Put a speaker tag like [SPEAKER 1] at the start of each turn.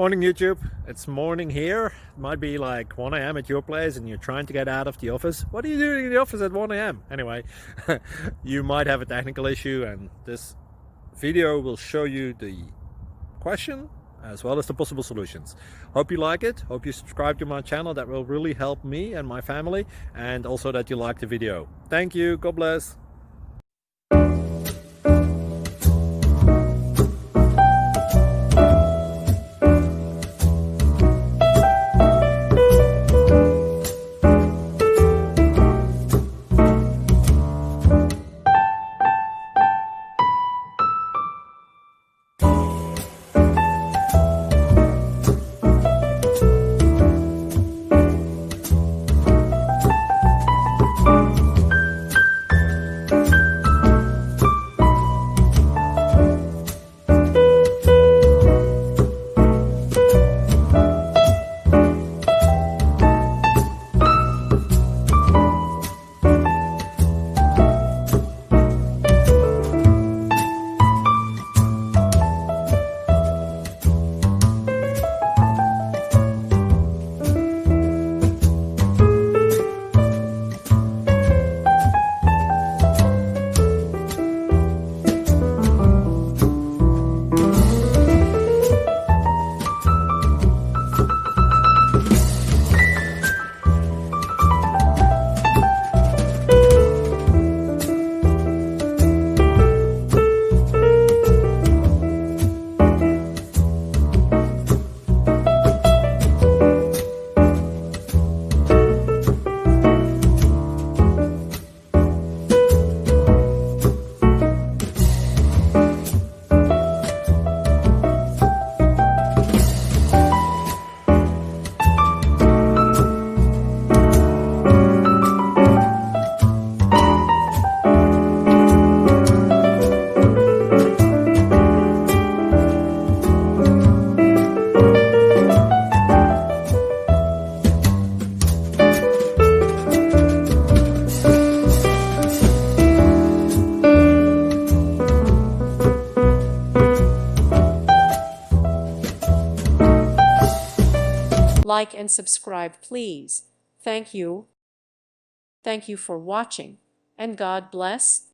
[SPEAKER 1] Morning YouTube, it's morning here. It might be like 1 a.m. at your place and you're trying to get out of the office. What are you doing in the office at 1 a.m.? Anyway, you might have a technical issue and this video will show you the question as well as the possible solutions. Hope you like it, hope you subscribe to my channel. That will really help me and my family, and also that you like the video. Thank you, God bless.
[SPEAKER 2] Like and subscribe, please. Thank you. Thank you for watching, and God bless.